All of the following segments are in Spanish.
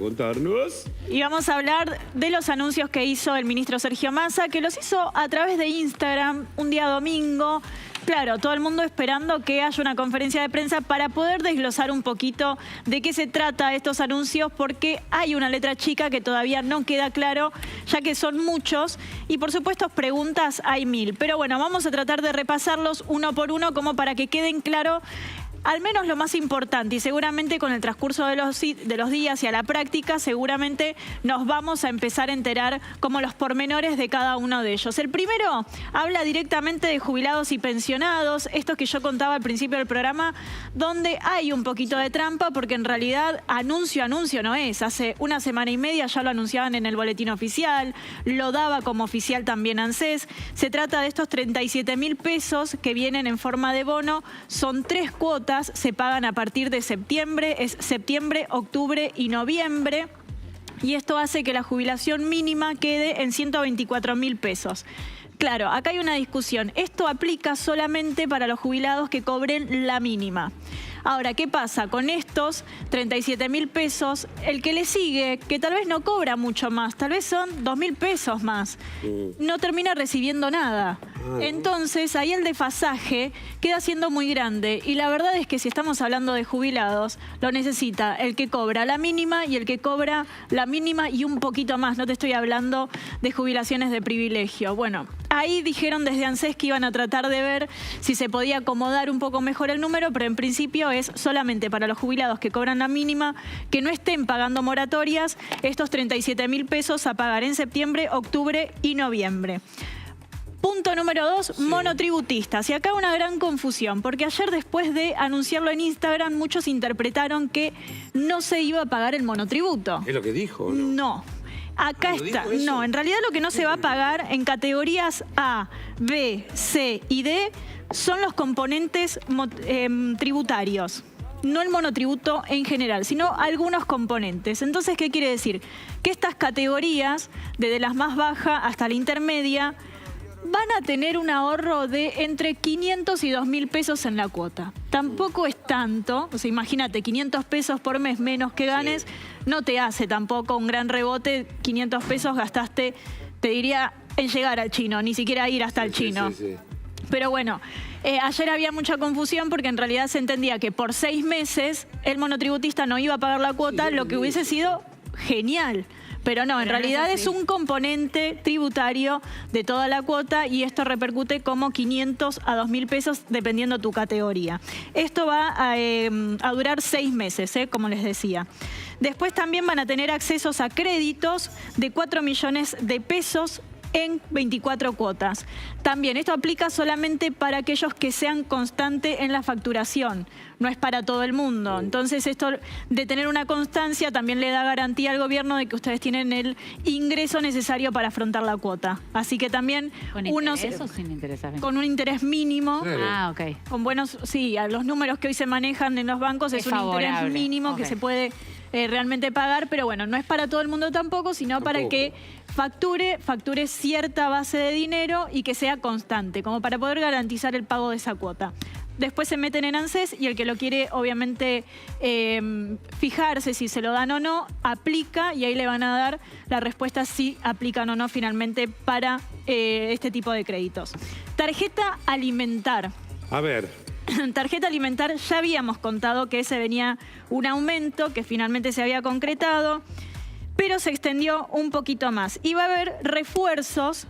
contarnos. Y vamos a hablar de los anuncios que hizo el ministro Sergio Massa, que los hizo a través de Instagram un día domingo. Claro, todo el mundo esperando que haya una conferencia de prensa para poder desglosar un poquito de qué se trata estos anuncios, porque hay una letra chica que todavía no queda claro, ya que son muchos, y por supuesto preguntas hay 1000. Pero bueno, vamos a tratar de repasarlos uno por uno como para que queden claro al menos lo más importante, y seguramente con el transcurso de los días y a la práctica seguramente nos vamos a empezar a enterar como los pormenores de cada uno de ellos. El primero habla directamente de jubilados y pensionados, estos que yo contaba al principio del programa, donde hay un poquito de trampa porque en realidad anuncio no es. Hace una semana y media ya lo anunciaban en el boletín oficial, lo daba como oficial también ANSES. Se trata de estos 37.000 pesos que vienen en forma de bono, son 3 cuotas. Se pagan a partir de septiembre, es septiembre, octubre y noviembre. Y esto hace que la jubilación mínima quede en 124.000 pesos. Claro, acá hay una discusión. Esto aplica solamente para los jubilados que cobren la mínima. Ahora, ¿qué pasa? Con estos 37.000 pesos, el que le sigue, que tal vez no cobra mucho más, tal vez son 2.000 pesos más, no termina recibiendo nada. Entonces, ahí el desfasaje queda siendo muy grande. Y la verdad es que si estamos hablando de jubilados, lo necesita el que cobra la mínima y el que cobra la mínima y un poquito más. No te estoy hablando de jubilaciones de privilegio. Bueno, ahí dijeron desde ANSES que iban a tratar de ver si se podía acomodar un poco mejor el número, pero en principio es solamente para los jubilados que cobran la mínima, que no estén pagando moratorias, estos 37.000 pesos a pagar en septiembre, octubre y noviembre. Punto número 2, monotributistas. Y acá una gran confusión, porque ayer después de anunciarlo en Instagram, muchos interpretaron que no se iba a pagar el monotributo. ¿Es lo que dijo o no? No. Acá está. No, en realidad lo que no se va a pagar en categorías A, B, C y D son los componentes tributarios. No el monotributo en general, sino algunos componentes. Entonces, ¿qué quiere decir? Que estas categorías, desde las más bajas hasta la intermedia, van a tener un ahorro de entre 500 y 2.000 pesos en la cuota. Tampoco es tanto, o sea, imagínate, 500 pesos por mes menos que ganes, no te hace tampoco un gran rebote. 500 pesos gastaste, te diría, en llegar al chino, ni siquiera ir hasta el chino. Pero bueno, ayer había mucha confusión porque en realidad se entendía que por 6 meses el monotributista no iba a pagar la cuota, lo que hubiese sido genial. Pero no, en realidad es un componente tributario de toda la cuota y esto repercute como 500 a 2.000 pesos dependiendo tu categoría. Esto va a durar 6 meses, como les decía. Después también van a tener accesos a créditos de 4 millones de pesos en 24 cuotas. También esto aplica solamente para aquellos que sean constantes en la facturación, no es para todo el mundo. Entonces esto de tener una constancia también le da garantía al gobierno de que ustedes tienen el ingreso necesario para afrontar la cuota. Así que también ¿Con interés o sin interés? Con un interés mínimo. Ah, ok. Con buenos, sí, a los números que hoy se manejan en los bancos es un interés mínimo que se puede realmente pagar, pero bueno, no es para todo el mundo tampoco, sino para el que facture cierta base de dinero y que sea constante, como para poder garantizar el pago de esa cuota. Después se meten en ANSES y el que lo quiere, obviamente, fijarse si se lo dan o no, aplica y ahí le van a dar la respuesta si aplican o no finalmente para este tipo de créditos. Tarjeta alimentar. A ver. Tarjeta alimentar, ya habíamos contado que se venía un aumento que finalmente se había concretado, pero se extendió un poquito más. Y va a haber refuerzos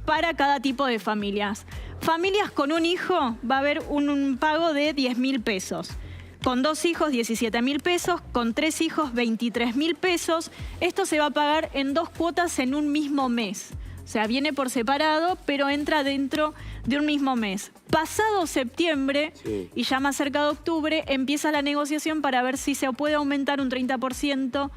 para cada tipo de familias. Familias con un hijo va a haber un pago de 10.000 pesos. Con 2 hijos, 17.000 pesos. Con 3 hijos, 23.000 pesos. Esto se va a pagar en 2 cuotas en un mismo mes. O sea, viene por separado, pero entra dentro de un mismo mes. Pasado septiembre, y ya más cerca de octubre, empieza la negociación para ver si se puede aumentar un 30%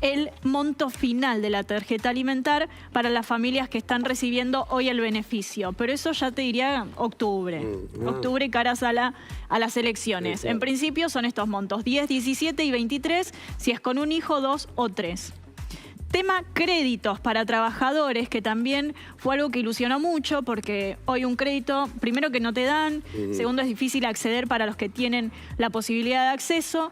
el monto final de la tarjeta alimentar para las familias que están recibiendo hoy el beneficio. Pero eso ya te diría octubre. Octubre caras a las elecciones. En principio son estos montos, 10, 17 y 23, si es con un hijo, 2 o 3. Tema créditos para trabajadores, que también fue algo que ilusionó mucho, porque hoy un crédito, primero que no te dan, segundo es difícil acceder para los que tienen la posibilidad de acceso.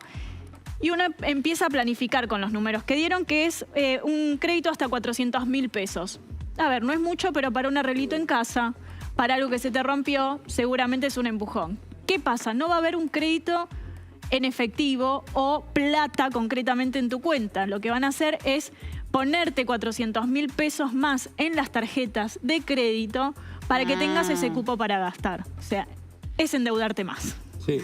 y uno empieza a planificar con los números que dieron, que es un crédito hasta 400.000 pesos. A ver, no es mucho, pero para un arreglito en casa, para algo que se te rompió, seguramente es un empujón. ¿Qué pasa? No va a haber un crédito en efectivo o plata concretamente en tu cuenta. Lo que van a hacer es ponerte 400.000 pesos más en las tarjetas de crédito para que tengas ese cupo para gastar. O sea, es endeudarte más. Sí.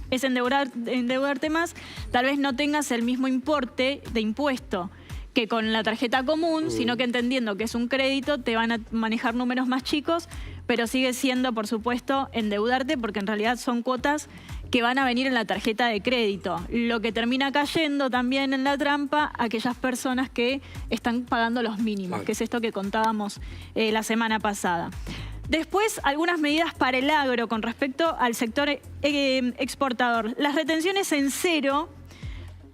Es endeudarte más. Tal vez no tengas el mismo importe de impuesto que con la tarjeta común, sino que entendiendo que es un crédito, te van a manejar números más chicos, pero sigue siendo, por supuesto, endeudarte, porque en realidad son cuotas que van a venir en la tarjeta de crédito. Lo que termina cayendo también en la trampa a aquellas personas que están pagando los mínimos, que es esto que contábamos la semana pasada. Después, algunas medidas para el agro con respecto al sector exportador. Las retenciones en cero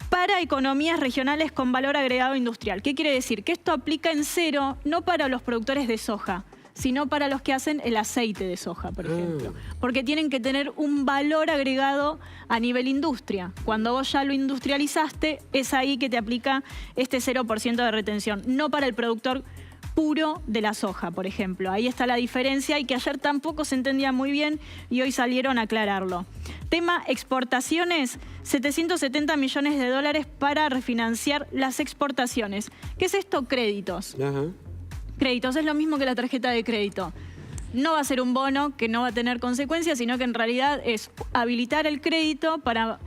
para economías regionales con valor agregado industrial. ¿Qué quiere decir? Que esto aplica en cero no para los productores de soja, sino para los que hacen el aceite de soja, por ejemplo. Porque tienen que tener un valor agregado a nivel industria. Cuando vos ya lo industrializaste, es ahí que te aplica este 0% de retención, no para el productor puro de la soja, por ejemplo. Ahí está la diferencia y que ayer tampoco se entendía muy bien y hoy salieron a aclararlo. Tema exportaciones, 770 millones de dólares para refinanciar las exportaciones. ¿Qué es esto? Créditos. Ajá. Créditos, es lo mismo que la tarjeta de crédito. No va a ser un bono que no va a tener consecuencias, sino que en realidad es habilitar el crédito para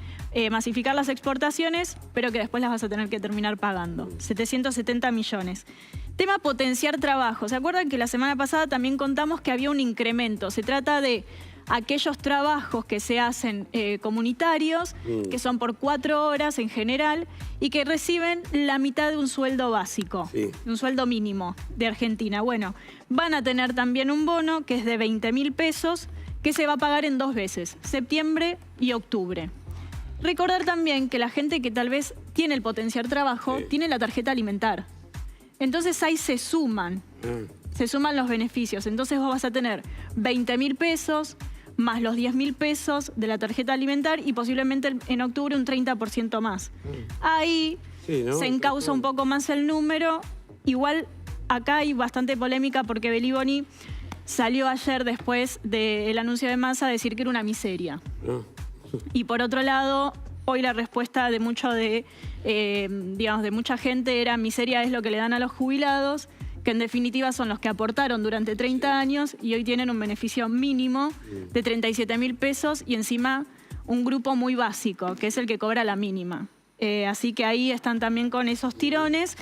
masificar las exportaciones, pero que después las vas a tener que terminar pagando. 770 millones. Tema potenciar trabajo. ¿Se acuerdan que la semana pasada también contamos que había un incremento? Se trata de aquellos trabajos que se hacen comunitarios, que son por 4 horas en general, y que reciben la mitad de un sueldo básico, un sueldo mínimo de Argentina. Bueno, van a tener también un bono que es de 20.000 pesos, que se va a pagar en 2 veces, septiembre y octubre. Recordar también que la gente que tal vez tiene el potenciar trabajo, tiene la tarjeta alimentar. Entonces ahí se suman los beneficios. Entonces vos vas a tener 20.000 pesos más los 10.000 pesos de la tarjeta alimentar y posiblemente en octubre un 30% más. Ahí se encausa un poco más el número. Igual acá hay bastante polémica porque Beliboni salió ayer después del anuncio de Massa a decir que era una miseria. Y por otro lado, hoy la respuesta de mucha gente era: miseria es lo que le dan a los jubilados, que en definitiva son los que aportaron durante 30 años y hoy tienen un beneficio mínimo de 37.000 pesos y encima un grupo muy básico, que es el que cobra la mínima. Así que ahí están también con esos tirones.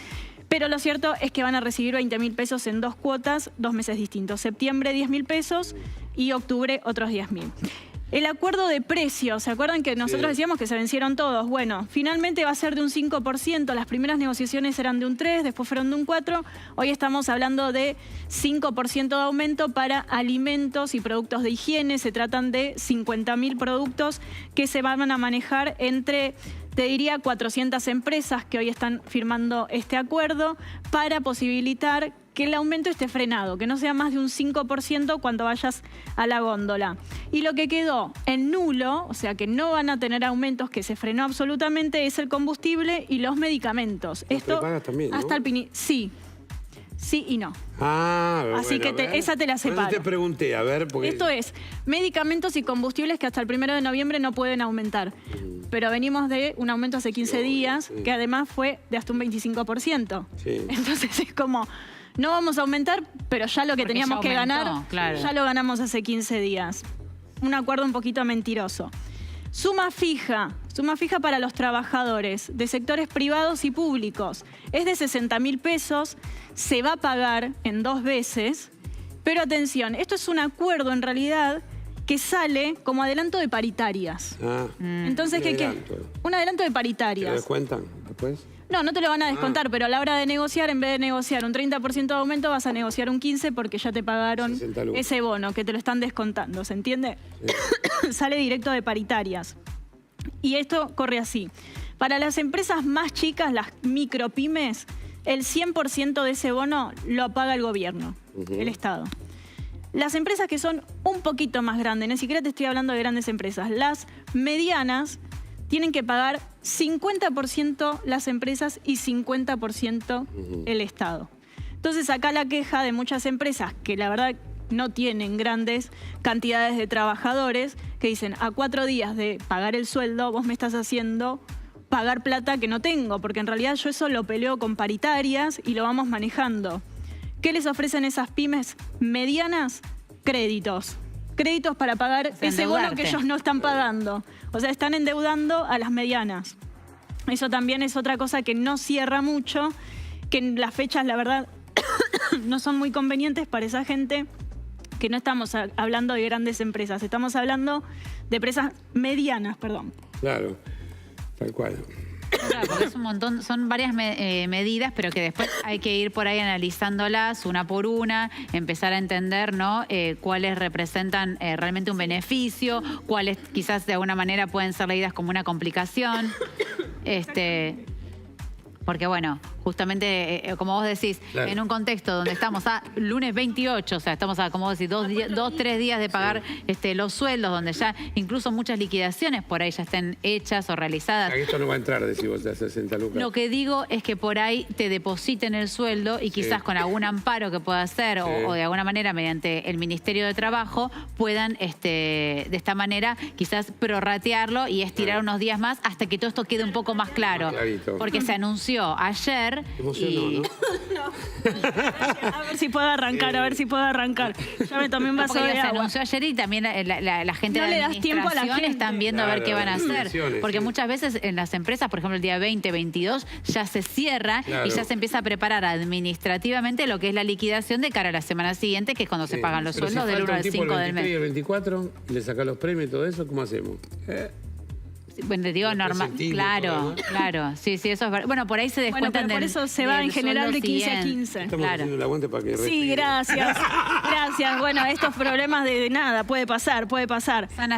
Pero lo cierto es que van a recibir 20.000 pesos en 2 cuotas, 2 meses distintos. Septiembre 10.000 pesos y octubre otros 10.000. El acuerdo de precios, ¿se acuerdan que nosotros decíamos que se vencieron todos? Bueno, finalmente va a ser de un 5%, las primeras negociaciones eran de un 3%, después fueron de un 4%, hoy estamos hablando de 5% de aumento para alimentos y productos de higiene, se tratan de 50.000 productos que se van a manejar entre, te diría, 400 empresas que hoy están firmando este acuerdo para posibilitar que el aumento esté frenado, que no sea más de un 5% cuando vayas a la góndola. Y lo que quedó en nulo, o sea que no van a tener aumentos, que se frenó absolutamente, es el combustible y los medicamentos. Esto también, ¿no? Hasta el sí y no. Así bueno, que esa te la separo. Te pregunté, a ver, porque... Esto es medicamentos y combustibles que hasta el 1 de noviembre no pueden aumentar. Pero venimos de un aumento hace 15 días, que además fue de hasta un 25%. Entonces es como... No vamos a aumentar, pero ya lo que teníamos que ganar, ya lo ganamos hace 15 días. Un acuerdo un poquito mentiroso. Suma fija para los trabajadores de sectores privados y públicos. Es de 60.000 pesos, se va a pagar en 2 veces, pero atención, esto es un acuerdo en realidad que sale como adelanto de paritarias. Entonces, un adelanto de paritarias. ¿Te descuentan después? No te lo van a descontar, pero a la hora de negociar, en vez de negociar un 30% de aumento, vas a negociar un 15% porque ya te pagaron ese bono, que te lo están descontando, ¿se entiende? Sale directo de paritarias. Y esto corre así. Para las empresas más chicas, las micropymes, el 100% de ese bono lo paga el gobierno, el Estado. Las empresas que son un poquito más grandes, ni siquiera te estoy hablando de grandes empresas, las medianas tienen que pagar 50% las empresas y 50% el Estado. Entonces acá la queja de muchas empresas que la verdad no tienen grandes cantidades de trabajadores, que dicen, a 4 días de pagar el sueldo, vos me estás haciendo pagar plata que no tengo, porque en realidad yo eso lo peleo con paritarias y lo vamos manejando. ¿Qué les ofrecen esas pymes medianas? Créditos. Créditos para pagar ese bono que ellos no están pagando. O sea, están endeudando a las medianas. Eso también es otra cosa que no cierra mucho, que en las fechas, la verdad, no son muy convenientes para esa gente, que no estamos hablando de grandes empresas, estamos hablando de empresas medianas, perdón. Claro, tal cual. Claro, porque es un montón, son varias medidas, pero que después hay que ir por ahí analizándolas una por una, empezar a entender, ¿no? Cuáles representan realmente un beneficio, cuáles quizás de alguna manera pueden ser leídas como una complicación. Porque bueno, justamente, como vos decís, claro, en un contexto donde estamos a lunes 28, o sea, estamos a, como vos decís, 3 días de pagar los sueldos, donde ya incluso muchas liquidaciones por ahí ya estén hechas o realizadas. Esto no va a entrar, decís vos, de 60 lucas. Lo que digo es que por ahí te depositen el sueldo y quizás con algún amparo que pueda hacer o de alguna manera mediante el Ministerio de Trabajo puedan de esta manera quizás prorratearlo y estirar unos días más hasta que todo esto quede un poco más claro. Porque se anunció ayer. Emocionó, ¿no? A ver si puedo arrancar, Ya me tomé un vaso de agua. Se anunció ayer y también la gente de la administración están viendo a ver qué van a hacer. Porque muchas veces en las empresas, por ejemplo, el día 20, 22, ya se cierra y ya se empieza a preparar administrativamente lo que es la liquidación de cara a la semana siguiente, que es cuando se pagan los sueldos del 1 al 5 del mes. El 24, le saca los premios y todo eso, ¿cómo hacemos? Bueno, digo, normal, claro, claro, sí, eso es verdad. Bueno, por ahí se descuentan por eso se va en general de 15 a 15. Estamos haciendo el aguante para que respire. Sí, gracias. Bueno, estos problemas de nada, puede pasar.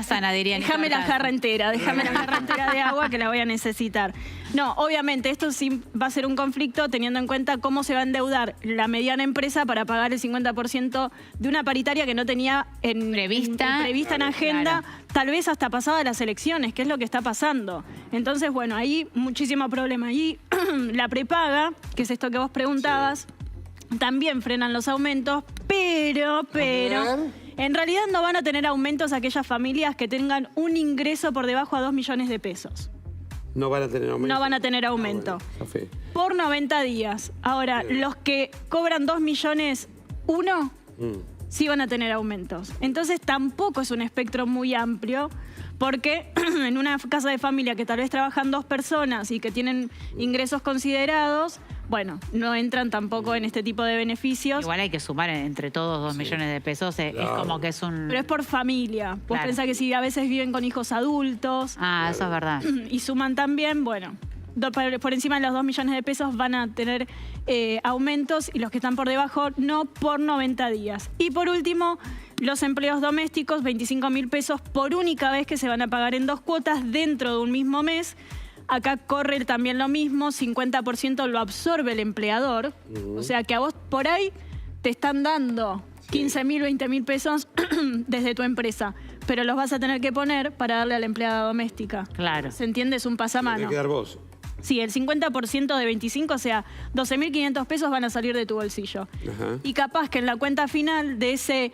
Sana, dirían. Déjame la jarra entera de agua que la voy a necesitar. No, obviamente, esto sí va a ser un conflicto teniendo en cuenta cómo se va a endeudar la mediana empresa para pagar el 50% de una paritaria que no tenía prevista en agenda, tal vez hasta pasada las elecciones, que es lo que está pasando. Entonces, bueno, ahí muchísimo problema. Ahí la prepaga, que es esto que vos preguntabas, también frenan los aumentos, pero en realidad no van a tener aumentos aquellas familias que tengan un ingreso por debajo a 2 millones de pesos. No van a tener aumento. No van a tener aumento. Bueno, por 90 días. Ahora, los que cobran 2 millones, sí van a tener aumentos. Entonces tampoco es un espectro muy amplio, porque en una casa de familia que tal vez trabajan 2 personas y que tienen ingresos considerados, bueno, no entran tampoco en este tipo de beneficios. Igual hay que sumar entre todos 2 millones de pesos, es como que es un... Pero es por familia. Vos pensás que si a veces viven con hijos adultos... eso es verdad. Y suman también, bueno, por encima de los 2 millones de pesos van a tener aumentos y los que están por debajo no por 90 días. Y por último, los empleos domésticos, 25.000 pesos por única vez que se van a pagar en 2 cuotas dentro de un mismo mes. Acá corre también lo mismo, 50% lo absorbe el empleador. O sea que a vos por ahí te están dando 15.000, 20.000 pesos desde tu empresa, pero los vas a tener que poner para darle a la empleada doméstica. Claro. ¿Se entiende? Es un pasamano. Tienes que dar vos. Sí, el 50% de 25, o sea, 12.500 pesos van a salir de tu bolsillo. Y capaz que en la cuenta final de ese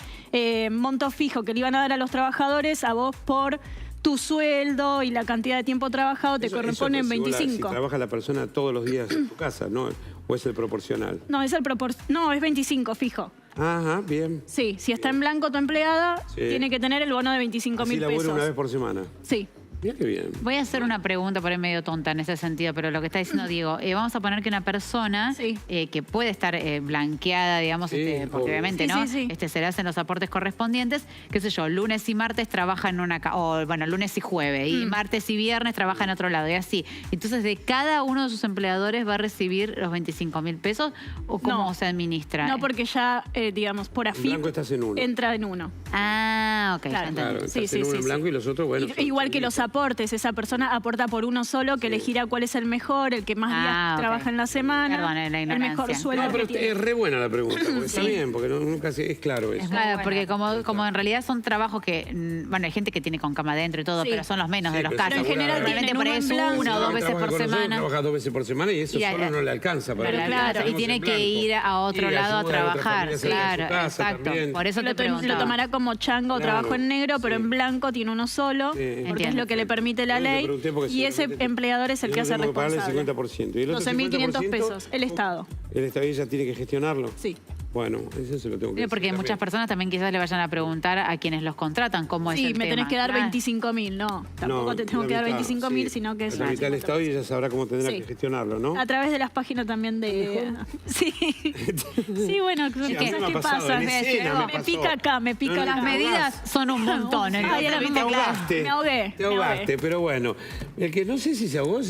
monto fijo que le iban a dar a los trabajadores, a vos por tu sueldo y la cantidad de tiempo trabajado te corresponden 25. Si trabaja la persona todos los días en tu casa, ¿no? ¿O es el proporcional? No, es es 25 fijo. Ajá, bien. Sí, si está en blanco tu empleada, tiene que tener el bono de 25.000 pesos. Así labura una vez por semana. Sí. Mira qué bien. Voy a hacer una pregunta por ahí medio tonta en ese sentido, pero lo que está diciendo Diego, vamos a poner que una persona que puede estar blanqueada, digamos, porque obviamente, ¿no? Se le hacen los aportes correspondientes, qué sé yo, lunes y martes trabaja en una o bueno, lunes y jueves, y martes y viernes trabaja en otro lado, y así. Entonces, ¿de cada uno de sus empleadores va a recibir los 25.000 pesos o cómo se administra? No, porque ya, digamos, por AFIP blanco estás en uno. entra en uno. Ah, ok. Claro, estás en uno en blanco y los otros, bueno. Igual que los aportes aportes. Esa persona aporta por uno solo, que elegirá cuál es el mejor, el que más días trabaja en la semana, Perdón, la el mejor sueldo. No, pero es re buena la pregunta, porque está bien, porque nunca es claro eso. Claro, porque como en realidad son trabajos que, bueno, hay gente que tiene con cama adentro y todo, pero son los menos de los casos. En general realmente tienen por ahí es una o dos veces por semana. Trabaja 2 veces por semana y eso solo no le alcanza. Claro, y tiene que ir a otro lado a trabajar. Claro, exacto. Por eso te pregunto. Lo tomará como chango, trabajo en negro, pero en blanco tiene uno solo, porque es lo que le permite la ley. Y ese empleador es el que hace responsable. 12.500 pesos, el Estado. ¿El Estado ya tiene que gestionarlo? Sí. Bueno, eso se lo tengo que decir. Porque muchas personas también quizás le vayan a preguntar a quienes los contratan cómo es el tema. Sí, me tenés que dar 25.000, no. Tampoco te tengo que dar 25.000, sino que es... La mitad del Estado y ella sabrá cómo tendrá que gestionarlo, ¿no? A través de las páginas también de... Sí. Sí, bueno, ¿qué pasa? Me pica acá, me pica las medidas son un montón. Te ahogaste, pero bueno. El que no sé si se ahogó